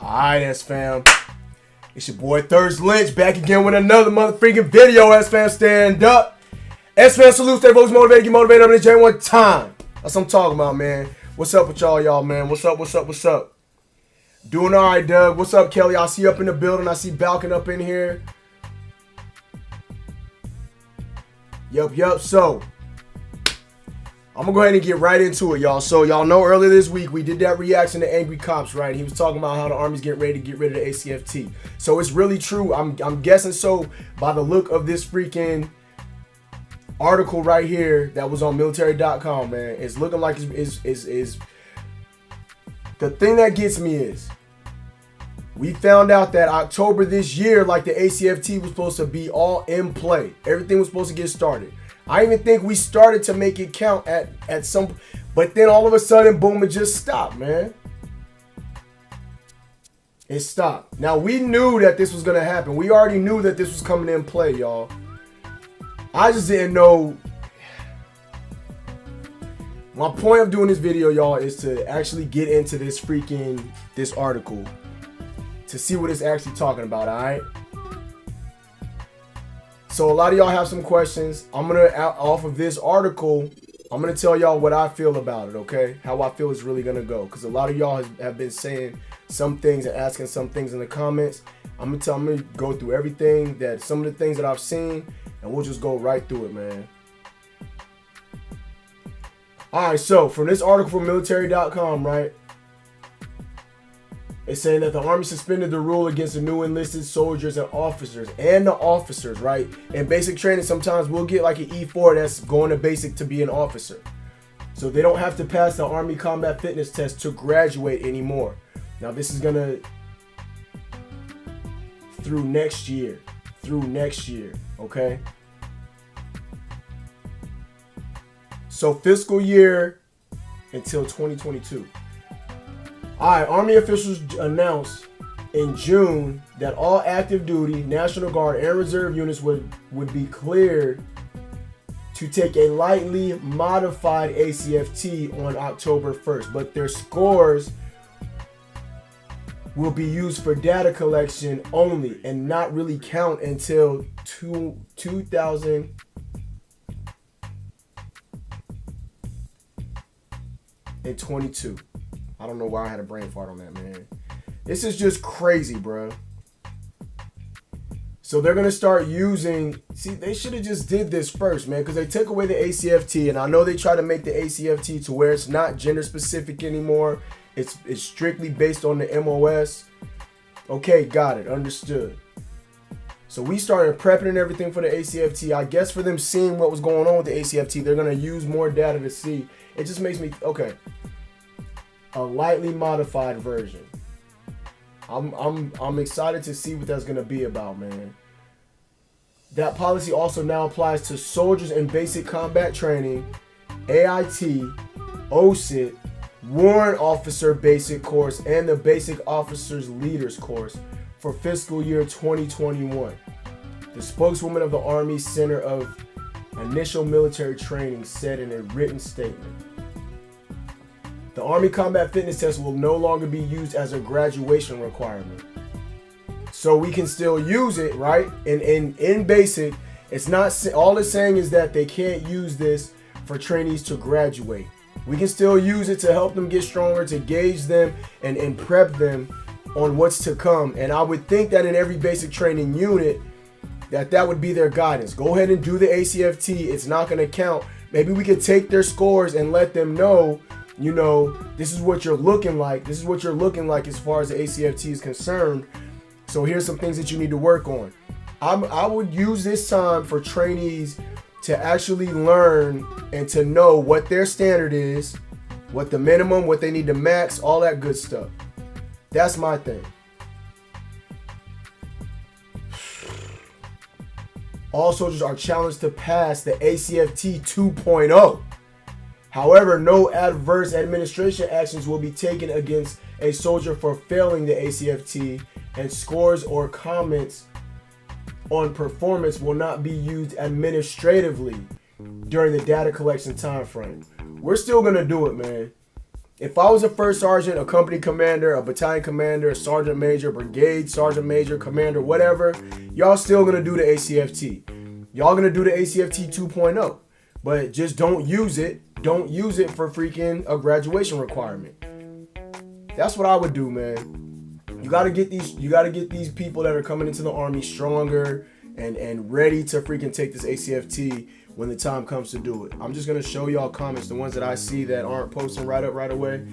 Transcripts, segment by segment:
Alright, SFAM. It's your boy Lynch back again with another motherfucking video. SFAM, stand up. SFAM, salute, stay focused, motivated, get motivated up in the J one time. That's what I'm talking about, man. What's up with y'all, man? What's up? Doing alright, Doug. What's up, Kelly? I see you up in the building. I see Balkan up in here. Yup. So, I'm going to go ahead and get right into it, y'all. So, y'all know earlier this week, we did that reaction to Angry Cops, right? He was talking about how the Army's getting ready to get rid of the Acft. So, it's really true. I'm guessing so by the look of this freaking article right here that was on military.com, man. It's looking like it's the thing that gets me is we found out that October this year, like the Acft was supposed to be all in play. Everything was supposed to get started. I even think we started to make it count at some, but then all of a sudden, boom, it just stopped, man. It stopped. Now, we knew that this was going to happen. We already knew that this was coming in play, y'all. I just didn't know. My point of doing this video, y'all, is to actually get into this article to see what it's actually talking about, all right? So a lot of y'all have some questions. I'm gonna, off of this article, I'm gonna tell y'all what I feel about it, okay? How I feel it's really gonna go. Because a lot of y'all have been saying some things and asking some things in the comments. I'm gonna go through everything, some of the things that I've seen, and we'll just go right through it, man. Alright, so from this article from military.com, right? It's saying that the Army suspended the rule against the new enlisted soldiers and the officers, right? In basic training, sometimes we'll get like an E4 that's going to basic to be an officer. So they don't have to pass the Army combat fitness test to graduate anymore. Now this is gonna through next year, okay? So fiscal year until 2022. Alright, Army officials announced in June that all active duty, National Guard, and Reserve units would be cleared to take a lightly modified Acft on October 1st, but their scores will be used for data collection only and not really count until 2022. I don't know why I had a brain fart on that, man. This is just crazy, bro. So they're going to start using... See, they should have just did this first, man, because they took away the Acft, and I know they try to make the Acft to where it's not gender specific anymore. It's strictly based on the MOS. Okay, got it. Understood. So we started prepping and everything for the Acft. I guess for them seeing what was going on with the Acft, they're going to use more data to see. It just makes me... Okay. A lightly modified version. I'm excited to see what that's gonna be about, man. That policy also now applies to soldiers in basic combat training, AIT, OSIT, warrant officer basic course, and the basic officers leaders course for fiscal year 2021. The spokeswoman of the Army Center of Initial Military Training said in a written statement. The Army Combat Fitness Test will no longer be used as a graduation requirement. So we can still use it, right? In basic, it's not, all it's saying is that they can't use this for trainees to graduate. We can still use it to help them get stronger, to gauge them and prep them on what's to come. And I would think that in every basic training unit, that would be their guidance. Go ahead and do the Acft. It's not going to count. Maybe we could take their scores and let them know, you know, this is what you're looking like. This is what you're looking like as far as the Acft is concerned. So here's some things that you need to work on. I would use this time for trainees to actually learn and to know what their standard is, what the minimum, what they need to max, all that good stuff. That's my thing. All soldiers are challenged to pass the Acft 2.0. However, no adverse administration actions will be taken against a soldier for failing the Acft, and scores or comments on performance will not be used administratively during the data collection time frame. We're still going to do it, man. If I was a first sergeant, a company commander, a battalion commander, a sergeant major, brigade sergeant major, commander, whatever, y'all still gonna do the ACFT. Y'all gonna do the ACFT 2.0, but just don't use it. Don't use it for freaking a graduation requirement. That's what I would do, man. You gotta get these people that are coming into the Army stronger and ready to freaking take this ACFT when the time comes to do it. I'm just gonna show y'all comments, the ones that I see that aren't posting right away,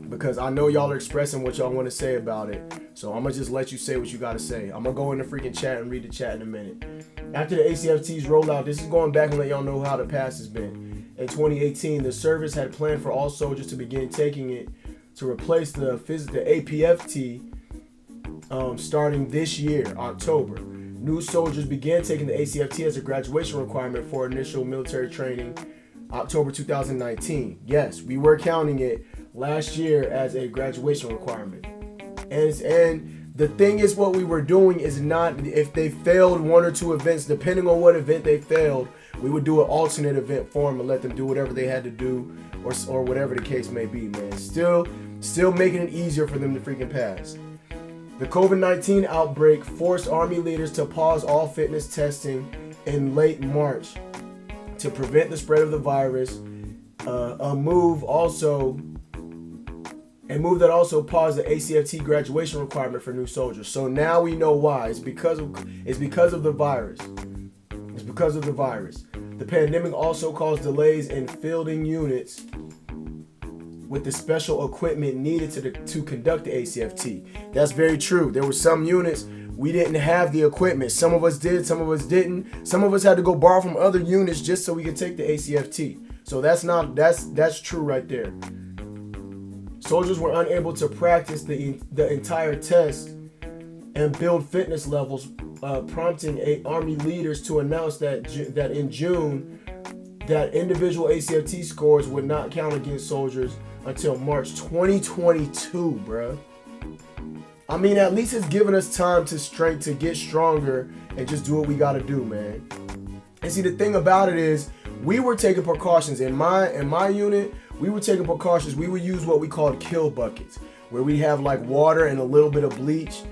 because I know y'all are expressing what y'all want to say about it. So I'm gonna just let you say what you gotta say. I'm gonna go in the freaking chat and read the chat in a minute. After the ACFT's rollout, this is going back and let y'all know how the past has been. In 2018, the service had planned for all soldiers to begin taking it to replace the APFT starting this year, October. New soldiers began taking the ACFT as a graduation requirement for initial military training, October 2019. Yes, we were counting it last year as a graduation requirement. And the thing is, what we were doing is not, if they failed one or two events, depending on what event they failed, we would do an alternate event for them and let them do whatever they had to do, or whatever the case may be, man. Still making it easier for them to freaking pass. The COVID-19 outbreak forced Army leaders to pause all fitness testing in late March to prevent the spread of the virus. A move that also paused the ACFT graduation requirement for new soldiers. So now we know why. It's because of the virus. It's because of the virus. The pandemic also caused delays in fielding units with the special equipment needed to conduct the ACFT. That's very true. There were some units we didn't have the equipment. Some of us did, some of us didn't. Some of us had to go borrow from other units just so we could take the ACFT. So that's true right there. Soldiers were unable to practice the entire test and build fitness levels, prompting Army leaders to announce that in June that individual ACFT scores would not count against soldiers until March 2022, bruh. I mean, at least it's giving us time to get stronger and just do what we gotta do, man. And see, the thing about it is, we were taking precautions. In my unit, we were taking precautions. We would use what we called kill buckets, where we have like water and a little bit of bleach.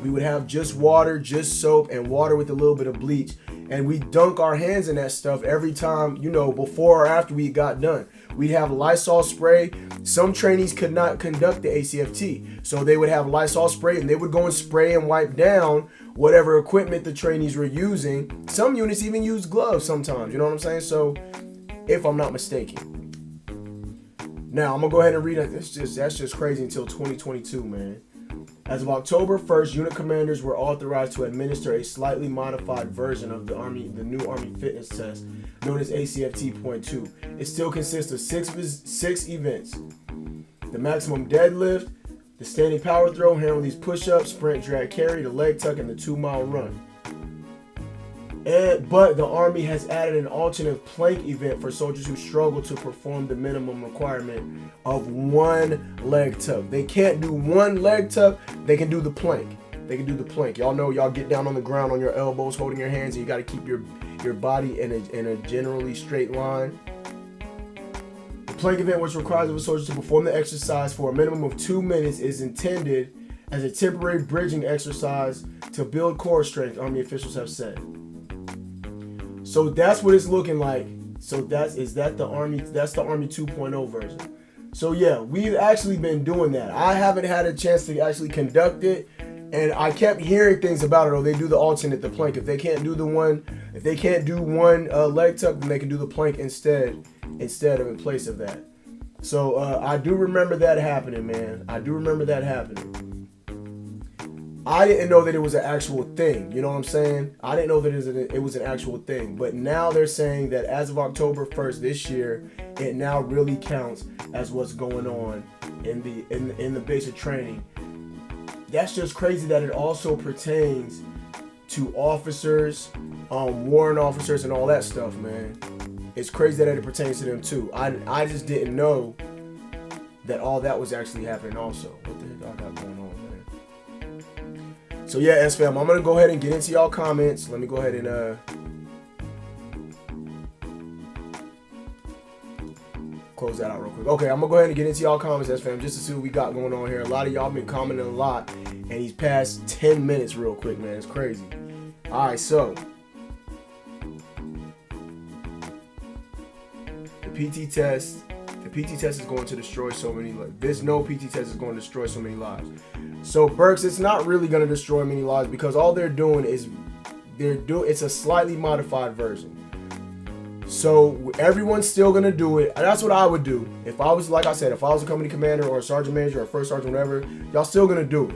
We would have just water, just soap, and water with a little bit of bleach. And we dunk our hands in that stuff every time, before or after we got done. We'd have Lysol spray. Some trainees could not conduct the ACFT, so they would have Lysol spray, and they would go and spray and wipe down whatever equipment the trainees were using. Some units even use gloves sometimes, you know what I'm saying? So, if I'm not mistaken. Now, I'm going to go ahead and read it. That's just crazy until 2022, man. As of October 1st, unit commanders were authorized to administer a slightly modified version of the new Army fitness test, known as ACFT.2. It still consists of six events: the maximum deadlift, the standing power throw, handle these push-ups, sprint, drag, carry, the leg tuck, and the 2-mile run. But the Army has added an alternate plank event for soldiers who struggle to perform the minimum requirement of 1 leg tuck. They can't do 1 leg tuck, they can do the plank. They can do the plank. Y'all know, y'all get down on the ground on your elbows, holding your hands, and you got to keep your body in a generally straight line. The plank event, which requires of a soldier to perform the exercise for a minimum of 2 minutes, is intended as a temporary bridging exercise to build core strength, Army officials have said. So that's what it's looking like. So that's the Army 2.0 version. So yeah, we've actually been doing that. I haven't had a chance to actually conduct it, and I kept hearing things about it. Oh, they do the alternate, the plank. If they can't do one leg tuck, then they can do the plank instead of in place of that. So I do remember that happening, man. I do remember that happening. I didn't know that it was an actual thing. You know what I'm saying? I didn't know that it was an actual thing. But now they're saying that as of October 1st this year, it now really counts as what's going on in the basic training. That's just crazy that it also pertains to officers, warrant officers, and all that stuff, man. It's crazy that it pertains to them too. I just didn't know that all that was actually happening also. What the heck I got going on, man? So yeah, SFAM, I'm gonna go ahead and get into y'all comments. Let me go ahead and close that out real quick. Okay, I'm gonna go ahead and get into y'all comments, SFAM, just to see what we got going on here. A lot of y'all been commenting a lot, and he's past 10 minutes real quick, man. It's crazy. All right, so the PT test is going to destroy so many lives. This no PT test is going to destroy so many lives. So Burks, it's not really going to destroy many lives because all they're doing is it's a slightly modified version. So everyone's still gonna do it. That's what I would do if I was, like I said, if I was a company commander or a sergeant major or a first sergeant, whatever. Y'all still gonna do it.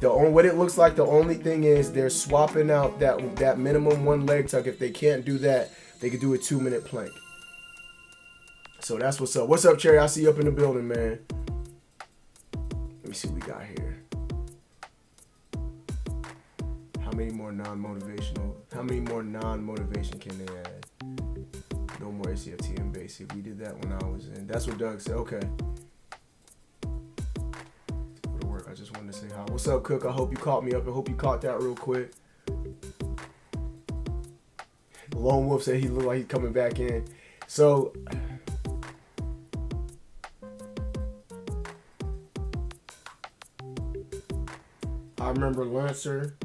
What it looks like, the only thing is they're swapping out that minimum 1 leg tuck. If they can't do that, they could do a 2-minute plank. So that's what's up. What's up, Cherry? I see you up in the building, man. Let me see what we got here. How many more non-motivation can they add? No more ACFT and basic. We did that when I was in. That's what Doug said. Okay. Go to work. I just wanted to say hi. What's up, Cook? I hope you caught me up. I hope you caught that real quick. Lone Wolf said he looked like he's coming back in. So I remember Lancer,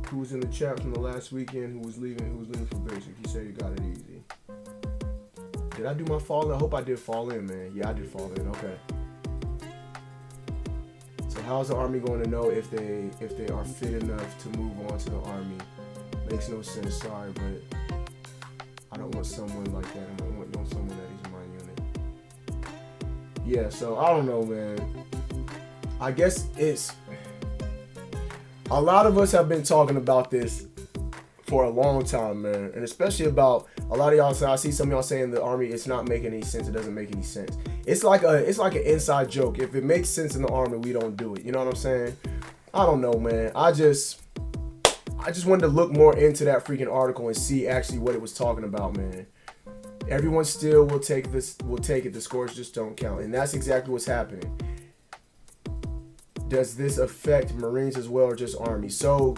who was in the chat from the last weekend, who was leaving for basic. He said he got it easy. Did I do my fall in? I hope I did fall in, man. Yeah, I did fall in. Okay. So how's the Army going to know if they are fit enough to move on to the Army? Makes no sense. Sorry, but I don't want someone like that. I want someone that is in my unit. Yeah. So I don't know, man. I guess it's a lot of us have been talking about this for a long time, man, and especially about a lot of y'all. I see some of y'all saying the Army, it's not making any sense. It doesn't make any sense. It's like an inside joke. If it makes sense in the Army, we don't do it. You know what I'm saying? I don't know, man. I just wanted to look more into that freaking article and see actually what it was talking about, man. Everyone still will take it. The scores just don't count, and that's exactly what's happening. Does this affect Marines as well or just Army? So,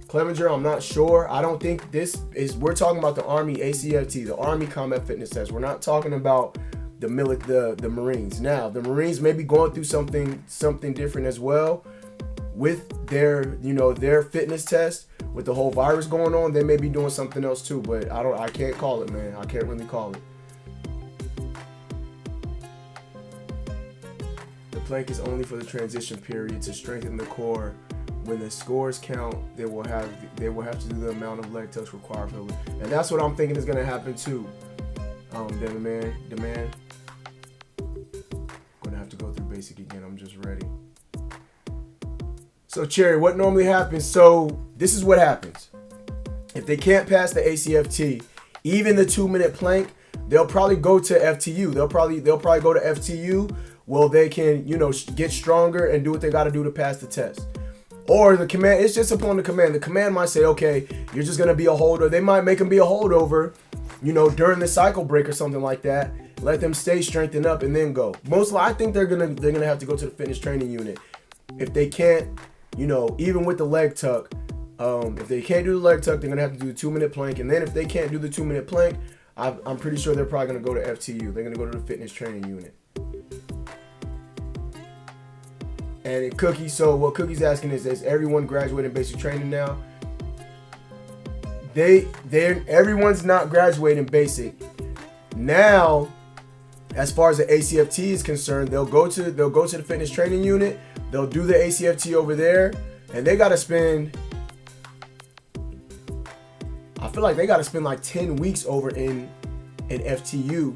Clevenger, I'm not sure. I don't think we're talking about the Army ACFT, the Army Combat Fitness Test. We're not talking about the Marines. Now, the Marines may be going through something different as well with their fitness test. With the whole virus going on, they may be doing something else too, but I can't call it, man. I can't really call it. The plank is only for the transition period to strengthen the core. When the scores count, they will have to do the amount of leg tucks required for it. And that's what I'm thinking is gonna happen too. Demand. Gonna have to go through basic again. I'm just ready. So Cherry, what normally happens? So this is what happens. If they can't pass the ACFT, even the 2-minute plank, they'll probably go to FTU. They'll probably go to FTU. Well, they can, get stronger and do what they got to do to pass the test. Or the command, it's just upon the command. The command might say, okay, you're just going to be a holder. They might make them be a holdover, during the cycle break or something like that. Let them stay strengthened up and then go. Mostly, I think they're gonna have to go to the fitness training unit. If they can't, even with the leg tuck, if they can't do the leg tuck, they're going to have to do the 2-minute plank. And then if they can't do the 2-minute plank, I'm pretty sure they're probably going to go to FTU. They're going to go to the fitness training unit. And Cookie, so what Cookie's asking is everyone graduating basic training now? Everyone's not graduating basic. Now, as far as the ACFT is concerned, they'll go to the fitness training unit, they'll do the ACFT over there, and they gotta spend, I feel like they gotta spend like 10 weeks over in FTU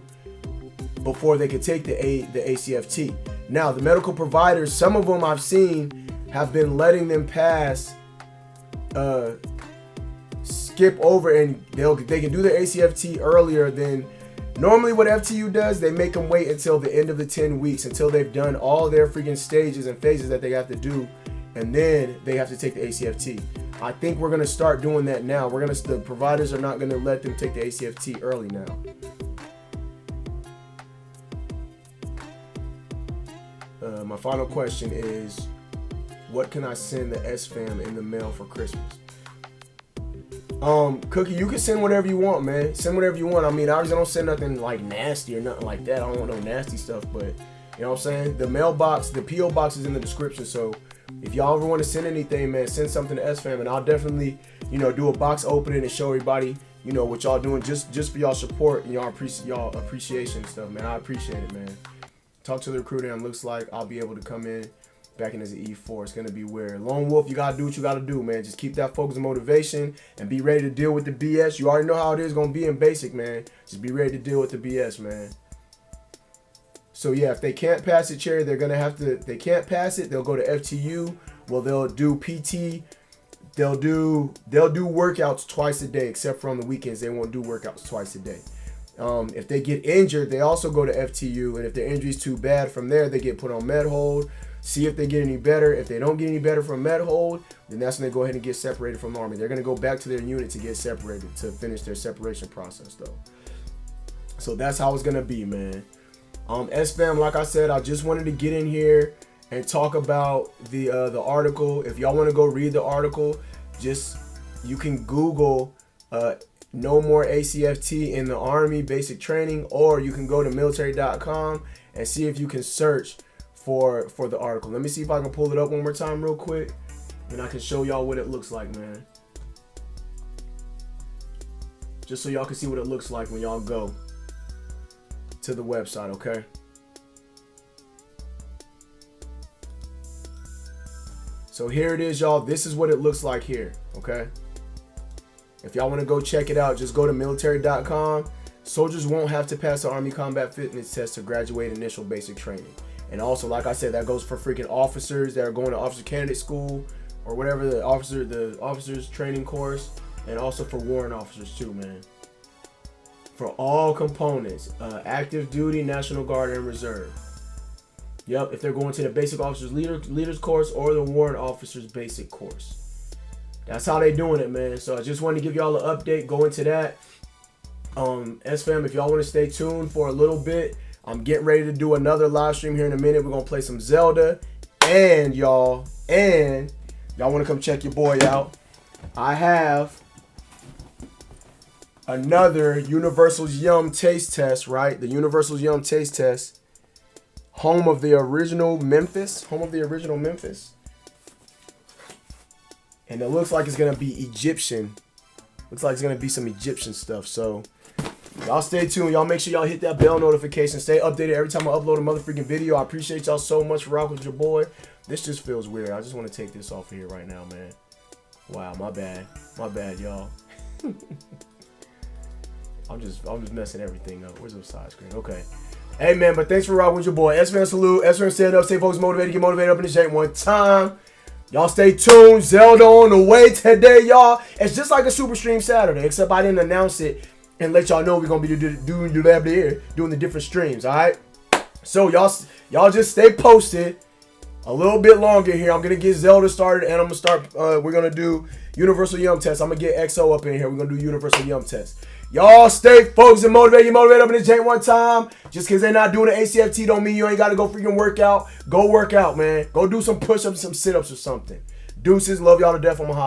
before they could take the ACFT. Now, the medical providers, some of them I've seen have been letting them pass, skip over, and they can do the ACFT earlier than normally. What FTU does, they make them wait until the end of the 10 weeks, until they've done all their freaking stages and phases that they have to do, and then they have to take the ACFT. I think we're gonna start doing that now. The providers are not gonna let them take the ACFT early now. My final question is, what can I send the SFAM in the mail for Christmas? Cookie, you can send whatever you want, man. Send whatever you want. I mean, obviously don't send nothing like nasty or nothing like that. I don't want no nasty stuff, but you know what I'm saying? The mailbox, the P.O. box is in the description. So if y'all ever want to send anything, man, send something to SFAM, and I'll definitely, you know, do a box opening and show everybody, you know, what y'all doing just for y'all support and y'all appreciation and stuff, man. I appreciate it, man. Talk to the recruiter, and looks like I'll be able to come in back in as an E4. It's going to be weird. Lone Wolf, you got to do what you got to do, man. Just keep that focus and motivation and be ready to deal with the BS. You already know how it is going to be in basic, man. Just be ready to deal with the BS, man. So, yeah, if they can't pass it, Cherry, they're going to have to, if they can't pass it, they'll go to FTU. Well, they'll do PT. They'll do workouts twice a day, except for on the weekends. They won't do workouts twice a day. If they get injured, they also go to FTU. And if their injury's too bad from there, they get put on med hold. See if they get any better. If they don't get any better from med hold, then that's when they go ahead and get separated from the Army. They're going to go back to their unit to get separated, to finish their separation process, though. So that's how it's going to be, man. SFAM, like I said, I just wanted to get in here and talk about the article. If y'all want to go read the article, you can Google no more ACFT in the Army basic training, or you can go to military.com and see if you can search for the article. Let me see if I can pull it up one more time real quick, and I can show y'all what it looks like, man. Just so y'all can see what it looks like when y'all go to the website, okay? So here it is, y'all. This is what it looks like here, okay? If y'all want to go check it out, just go to military.com. Soldiers won't have to pass the Army Combat Fitness Test to graduate initial basic training. And also, like I said, that goes for freaking officers that are going to officer candidate school or whatever, the officers training course, and also for warrant officers too, man. For all components, active duty, National Guard, and Reserve. Yep, if they're going to the basic officers leaders course or the warrant officers basic course. That's how they doing it, man. So I just wanted to give y'all an update, go into that. SFAM, if y'all want to stay tuned for a little bit, I'm getting ready to do another live stream here in a minute. We're going to play some Zelda. And y'all want to come check your boy out. I have another Universal's Yum taste test, right? The Universal's Yum taste test. Home of the original Memphis. And it looks like it's going to be Egyptian. Looks like it's going to be some Egyptian stuff. So y'all stay tuned. Y'all make sure y'all hit that bell notification. Stay updated every time I upload a motherfucking video. I appreciate y'all so much for rocking with your boy. This just feels weird. I just want to take this off of here right now, man. Wow, my bad. My bad, y'all. I'm just messing everything up. Where's the side screen? Okay. Hey, man, but thanks for rocking with your boy. SFAM salute. SFAM stand up. Stay focused, motivated. Get motivated up in the shape one time. Y'all stay tuned. Zelda on the way today, y'all. It's just like a Super Stream Saturday, except I didn't announce it and let y'all know we're going to be doing the different streams, all right? So y'all just stay posted a little bit longer here. I'm going to get Zelda started, and I'm going to start, we're going to do Universal Yum Test. I'm going to get XO up in here. We're going to do Universal Yum Test. Y'all stay focused and motivated. You motivate up in the jank one time. Just because they're not doing the ACFT don't mean you ain't got to go freaking work out. Go work out, man. Go do some push-ups, some sit-ups or something. Deuces. Love y'all to death. I'm going to holler.